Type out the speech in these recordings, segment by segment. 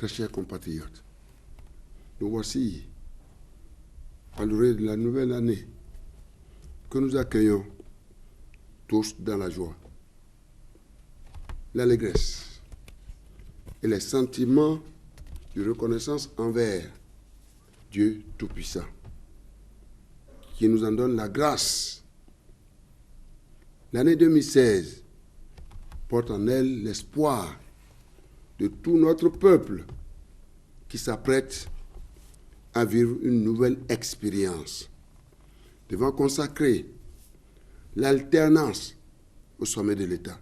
Très chers compatriotes, nous voici à l'orée de la nouvelle année que nous accueillons tous dans la joie, l'allégresse et les sentiments de reconnaissance envers Dieu Tout-Puissant, qui nous en donne la grâce. L'année 2016 porte en elle l'espoir de tout notre peuple qui s'apprête à vivre une nouvelle expérience, devant consacrer l'alternance au sommet de l'État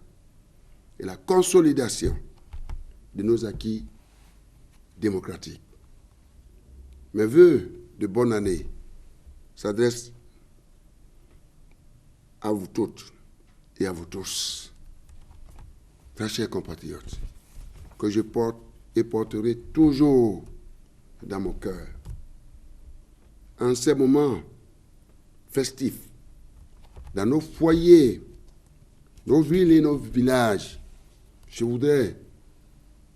et la consolidation de nos acquis démocratiques. Mes vœux de bonne année s'adressent à vous toutes et à vous tous, très chers compatriotes, que je porte et porterai toujours dans mon cœur. En ces moments festifs, dans nos foyers, nos villes et nos villages, je voudrais,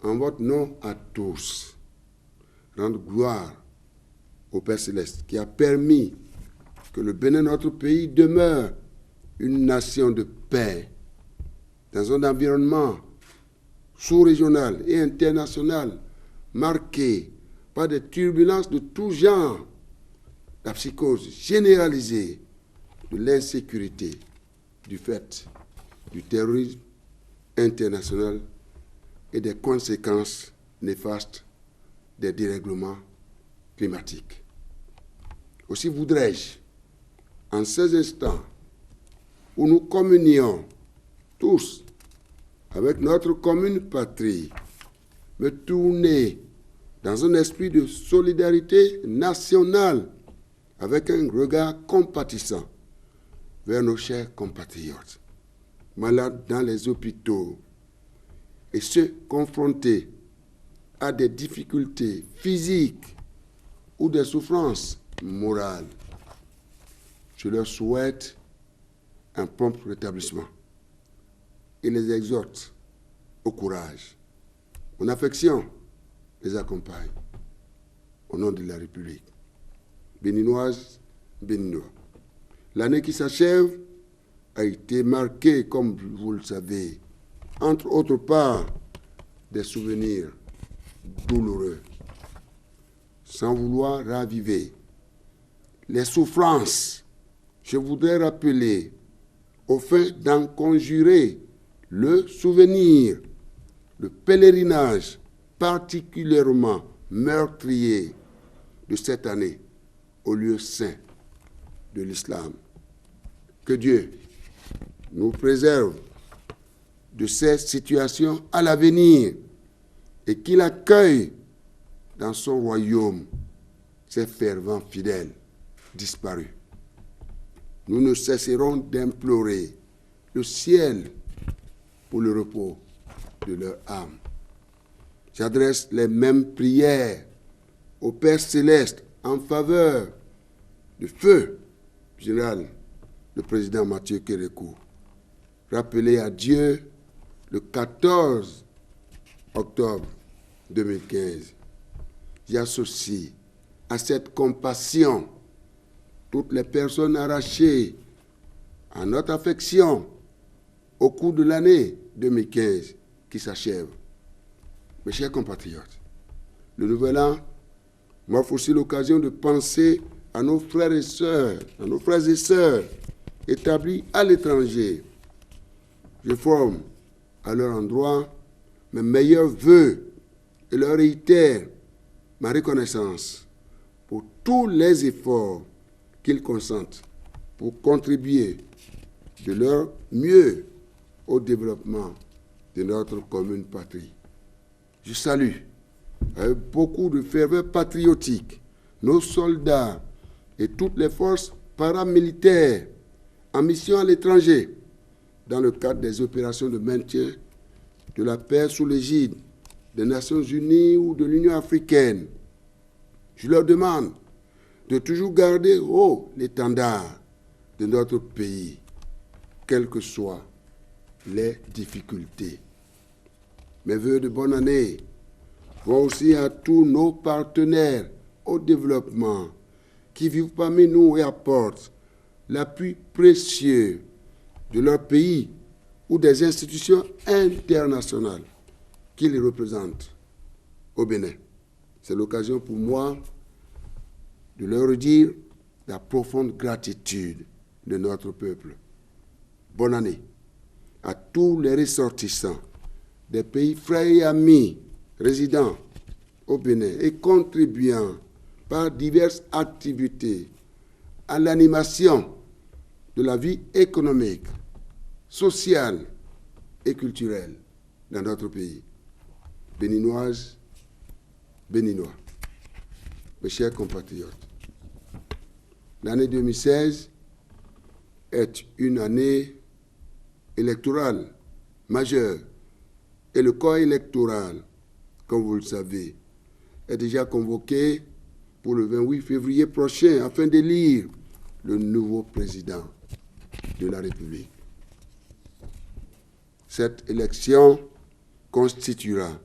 en votre nom à tous, rendre gloire au Père Céleste qui a permis que le Bénin, notre pays, demeure une nation de paix dans un environnement sous-régional et international marqué par des turbulences de tout genre, la psychose généralisée de l'insécurité du fait du terrorisme international et des conséquences néfastes des dérèglements climatiques. Aussi voudrais-je, en ces instants où nous communions tous avec notre commune patrie, me tourner dans un esprit de solidarité nationale avec un regard compatissant vers nos chers compatriotes, malades dans les hôpitaux et ceux confrontés à des difficultés physiques ou des souffrances morales. Je leur souhaite un prompt rétablissement et les exhorte au courage. Mon affection les accompagne. Au nom de la République. Béninoise, Béninois. L'année qui s'achève a été marquée, comme vous le savez, entre autres par des souvenirs douloureux, sans vouloir raviver les souffrances. Je voudrais rappeler, au fin d'en conjurer le souvenir, le pèlerinage particulièrement meurtrier de cette année au lieu saint de l'islam. Que Dieu nous préserve de ces situations à l'avenir et qu'il accueille dans son royaume ces fervents fidèles disparus. Nous ne cesserons d'implorer le ciel pour le repos de leur âme. J'adresse les mêmes prières au Père Céleste en faveur du feu général, le président Mathieu Kérékou, rappelé à Dieu le 14 octobre 2015. J'associe à cette compassion toutes les personnes arrachées à notre affection au cours de l'année 2015 qui s'achève. Mes chers compatriotes, le nouvel an m'offre aussi l'occasion de penser à nos frères et sœurs, établis à l'étranger. Je forme à leur endroit mes meilleurs vœux et leur réitère ma reconnaissance pour tous les efforts qu'ils consentent pour contribuer de leur mieux au développement de notre commune patrie. Je salue avec beaucoup de ferveur patriotique nos soldats et toutes les forces paramilitaires en mission à l'étranger dans le cadre des opérations de maintien de la paix sous l'égide des Nations Unies ou de l'Union africaine. Je leur demande de toujours garder haut l'étendard de notre pays, quelles que soient les difficultés. Mes vœux de bonne année vont aussi à tous nos partenaires au développement qui vivent parmi nous et apportent l'appui précieux de leur pays ou des institutions internationales qui les représentent au Bénin. C'est l'occasion pour moi de leur dire la profonde gratitude de notre peuple. Bonne année à tous les ressortissants des pays frères et amis résidant au Bénin et contribuant par diverses activités à l'animation de la vie économique, sociale et culturelle dans notre pays. Béninoises, Béninois, mes chers compatriotes, l'année 2016 est une année électorale majeure et le corps électoral, comme vous le savez, est déjà convoqué pour le 28 février prochain afin d'élire le nouveau président de la République. Cette élection constituera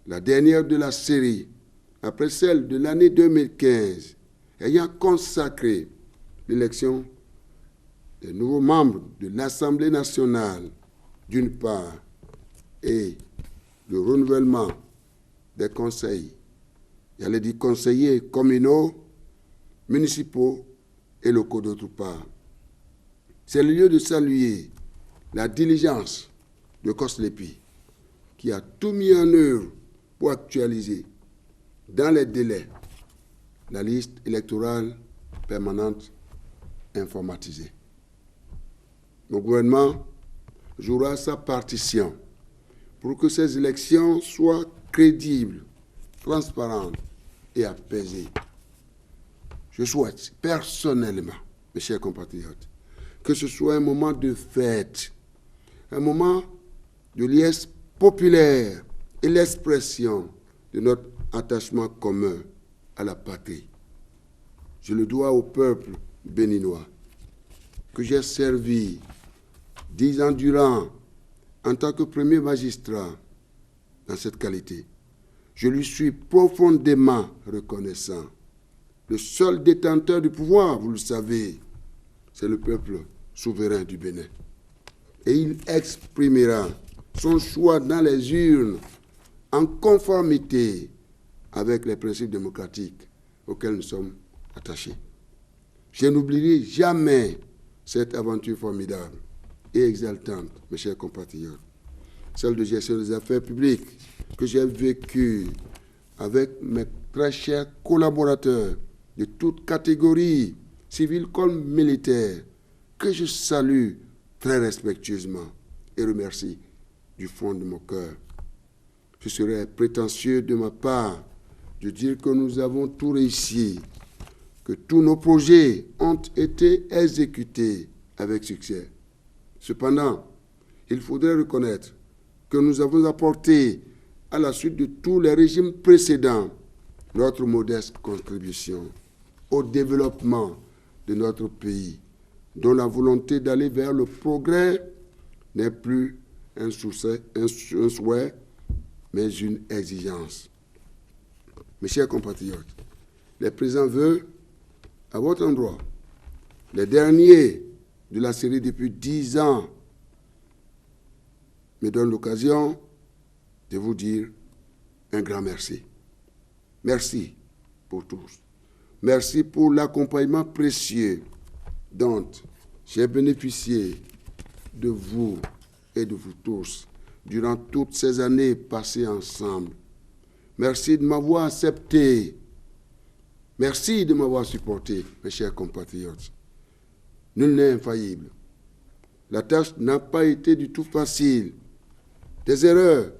la dernière de la série après celle de l'année 2015, ayant consacré l'élection des nouveaux membres de l'Assemblée nationale, d'une part, et le renouvellement des conseils, j'allais dire conseillers communaux, municipaux et locaux d'autre part. C'est le lieu de saluer la diligence de Koslepi, qui a tout mis en œuvre pour actualiser, dans les délais, la liste électorale permanente informatisée. Le gouvernement jouera sa partition pour que ces élections soient crédibles, transparentes et apaisées. Je souhaite personnellement, mes chers compatriotes, que ce soit un moment de fête, un moment de liesse populaire et l'expression de notre attachement commun à la patrie. Je le dois au peuple béninois que j'ai servi 10 ans durant en tant que premier magistrat dans cette qualité. Je lui suis profondément reconnaissant. Le seul détenteur du pouvoir, vous le savez, c'est le peuple souverain du Bénin. Et il exprimera son choix dans les urnes en conformité avec les principes démocratiques auxquels nous sommes attachés. Je n'oublierai jamais cette aventure formidable et exaltante, mes chers compatriotes, celle de gestion des affaires publiques que j'ai vécue avec mes très chers collaborateurs de toutes catégories, civiles comme militaires, que je salue très respectueusement et remercie du fond de mon cœur. Ce serait prétentieux de ma part de dire que nous avons tout réussi, que tous nos projets ont été exécutés avec succès. Cependant, il faudrait reconnaître que nous avons apporté, à la suite de tous les régimes précédents, notre modeste contribution au développement de notre pays, dont la volonté d'aller vers le progrès n'est plus un souhait, mais une exigence. Mes chers compatriotes, les présents vœux à votre endroit, les derniers de la série depuis 10 ans, me donnent l'occasion de vous dire un grand merci. Merci pour tous. Merci pour l'accompagnement précieux dont j'ai bénéficié de vous et de vous tous durant toutes ces années passées ensemble. Merci de m'avoir accepté. Merci de m'avoir supporté, mes chers compatriotes. Nul n'est infaillible. La tâche n'a pas été du tout facile. Des erreurs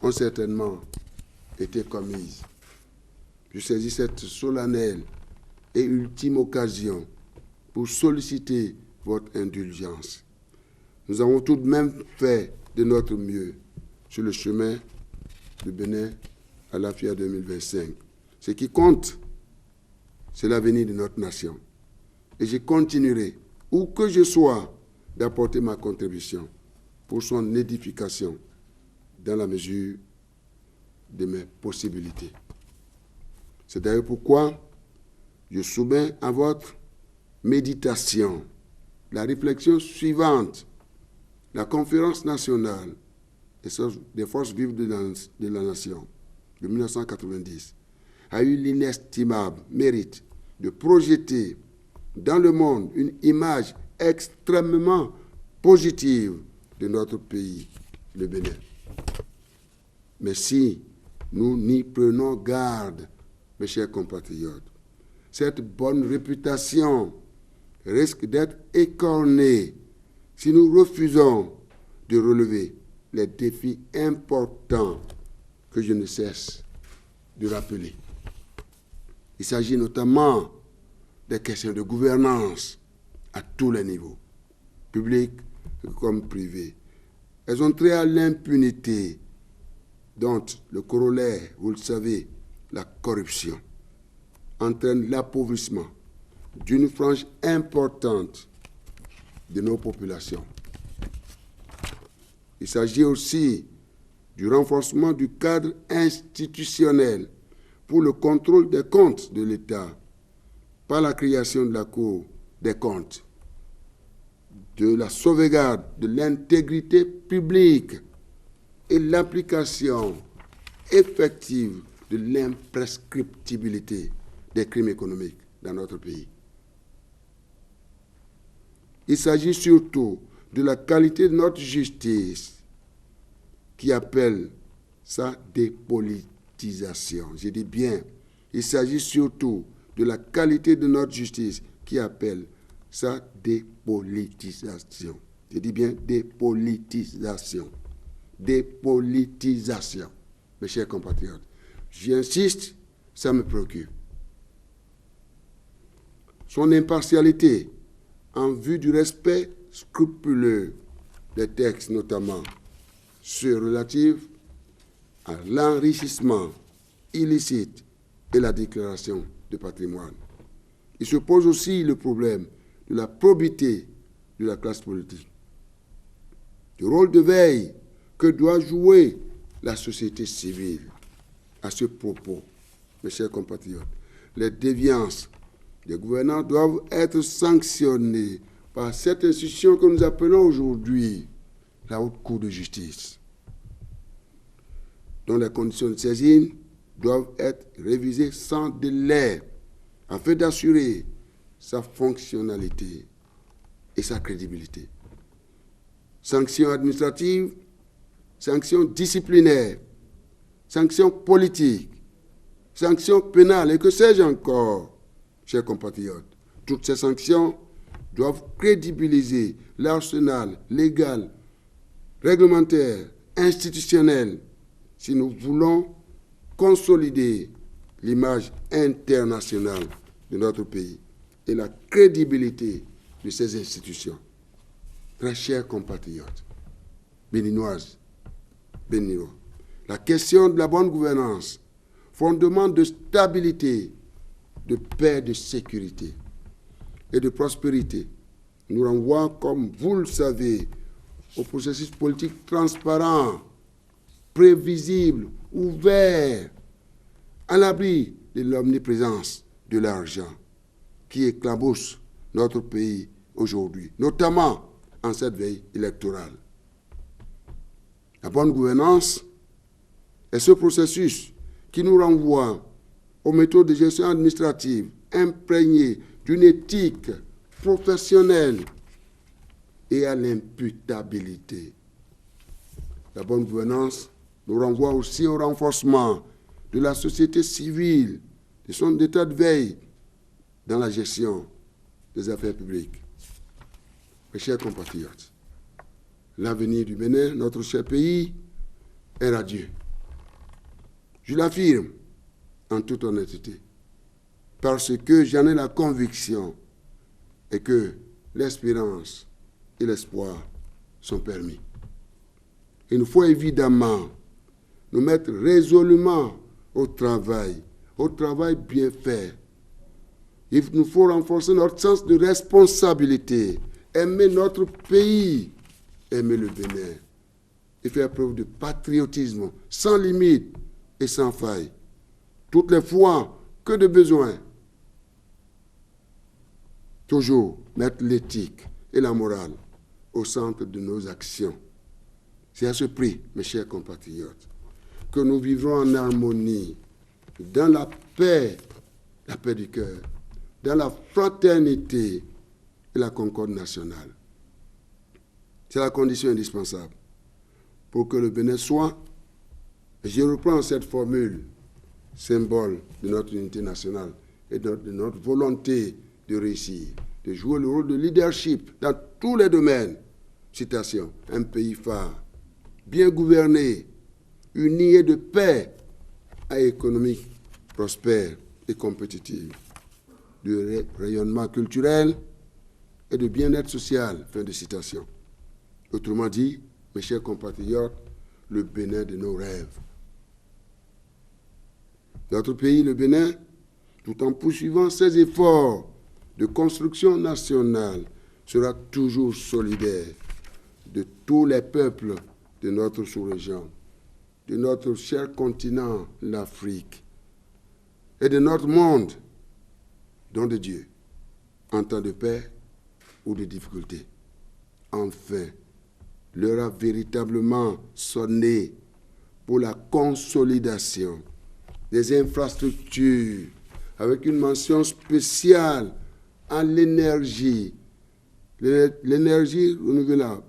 ont certainement été commises. Je saisis cette solennelle et ultime occasion pour solliciter votre indulgence. Nous avons tout de même fait de notre mieux sur le chemin du Bénin à la FIA 2025. Ce qui compte, c'est l'avenir de notre nation. Et je continuerai, où que je sois, d'apporter ma contribution pour son édification dans la mesure de mes possibilités. C'est d'ailleurs pourquoi je soumets à votre méditation la réflexion suivante. La conférence nationale des forces vives de la nation de 1990 a eu l'inestimable mérite de projeter dans le monde une image extrêmement positive de notre pays, le Bénin. Mais si nous n'y prenons garde, mes chers compatriotes, cette bonne réputation risque d'être écornée si nous refusons de relever les défis importants que je ne cesse de rappeler. Il s'agit notamment des questions de gouvernance à tous les niveaux, publics comme privés. Elles ont trait à l'impunité, dont le corollaire, vous le savez, la corruption, entraîne l'appauvrissement d'une frange importante de nos populations. Il s'agit aussi du renforcement du cadre institutionnel pour le contrôle des comptes de l'État par la création de la Cour des comptes, de la sauvegarde de l'intégrité publique et l'application effective de l'imprescriptibilité des crimes économiques dans notre pays. Il s'agit surtout de la qualité de notre justice qui appelle sa dépolitisation. Je dis bien, il s'agit surtout de la qualité de notre justice qui appelle sa dépolitisation. Je dis bien dépolitisation. Dépolitisation, mes chers compatriotes. J'insiste, ça me préoccupe. Son impartialité en vue du respect scrupuleux des textes, notamment ceux relatifs à l'enrichissement illicite et la déclaration de patrimoine. Il se pose aussi le problème de la probité de la classe politique, du rôle de veille que doit jouer la société civile. À ce propos, mes chers compatriotes, les déviances des gouvernants doivent être sanctionnées par cette institution que nous appelons aujourd'hui la Haute Cour de justice, dont les conditions de saisine doivent être révisées sans délai afin d'assurer sa fonctionnalité et sa crédibilité. Sanctions administratives, sanctions disciplinaires, sanctions politiques, sanctions pénales et que sais-je encore, chers compatriotes. Toutes ces sanctions doivent crédibiliser l'arsenal légal, réglementaire, institutionnel, si nous voulons consolider l'image internationale de notre pays et la crédibilité de ces institutions. Très chers compatriotes, béninoises, béninois, la question de la bonne gouvernance, fondement de stabilité, de paix, de sécurité et de prospérité, nous renvoie, comme vous le savez, au processus politique transparent, prévisible, ouvert, à l'abri de l'omniprésence de l'argent qui éclabousse notre pays aujourd'hui, notamment en cette veille électorale. La bonne gouvernance est ce processus qui nous renvoie aux méthodes de gestion administrative imprégnées d'une éthique professionnelle et à l'imputabilité. La bonne gouvernance nous renvoie aussi au renforcement de la société civile, de son état de veille dans la gestion des affaires publiques. Mes chers compatriotes, l'avenir du Bénin, notre cher pays, est radieux. Je l'affirme en toute honnêteté, parce que j'en ai la conviction et que l'espérance et l'espoir sont permis. Il nous faut évidemment nous mettre résolument au travail bien fait. Il nous faut renforcer notre sens de responsabilité, aimer notre pays, aimer le Bénin et faire preuve de patriotisme sans limite et sans faille, toutes les fois que de besoin. Toujours mettre l'éthique et la morale au centre de nos actions. C'est à ce prix, mes chers compatriotes, que nous vivrons en harmonie, dans la paix du cœur, dans la fraternité et la concorde nationale. C'est la condition indispensable pour que le Bénin soit, et je reprends cette formule, symbole de notre unité nationale et de notre volonté de réussir, de jouer le rôle de leadership dans tous les domaines. Citation, un pays phare, bien gouverné, uni et de paix, à économie prospère et compétitive, de rayonnement culturel et de bien-être social. Fin de citation. Autrement dit, mes chers compatriotes, le Bénin de nos rêves. Notre pays, le Bénin, tout en poursuivant ses efforts de construction nationale, sera toujours solidaire de tous les peuples de notre sous-région, de notre cher continent, l'Afrique, et de notre monde, don de Dieu, en temps de paix ou de difficulté. Enfin, l'heure a véritablement sonné pour la consolidation des infrastructures, avec une mention spéciale à l'énergie, l'énergie renouvelable,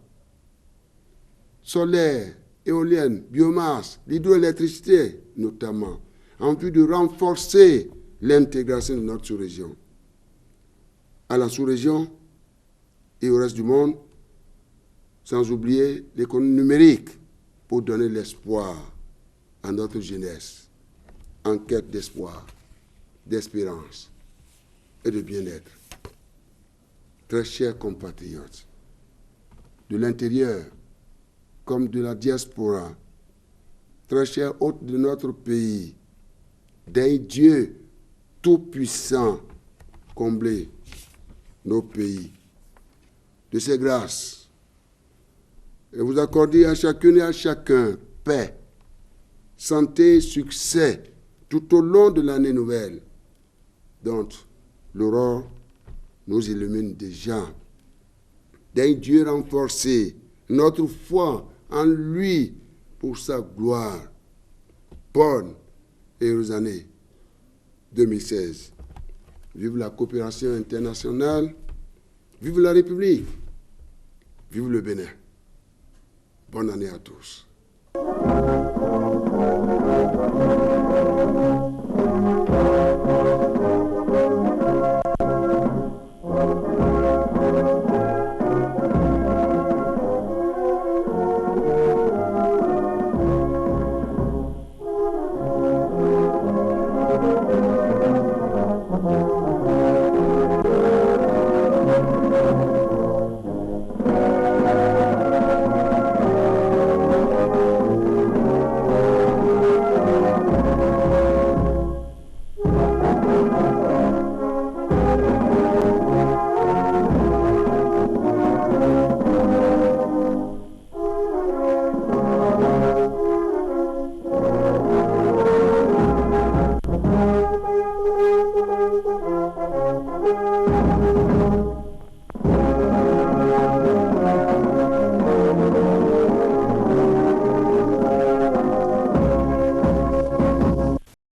solaire, éolienne, biomasse, l'hydroélectricité notamment, en vue de renforcer l'intégration de notre sous-région. À la sous-région et au reste du monde, sans oublier l'économie numérique pour donner l'espoir à notre jeunesse, en quête d'espoir, d'espérance et de bien-être. Très chers compatriotes, de l'intérieur comme de la diaspora, très chers hôtes de notre pays, d'un Dieu tout-puissant, combler nos pays de ses grâces et vous accorder à chacune et à chacun paix, santé, succès tout au long de l'année nouvelle, dont l'aurore nous illumine déjà. D'un Dieu renforcé, notre foi en lui pour sa gloire. Bonne et heureuse année 2016. Vive la coopération internationale, vive la République, vive le Bénin. Bonne année à tous.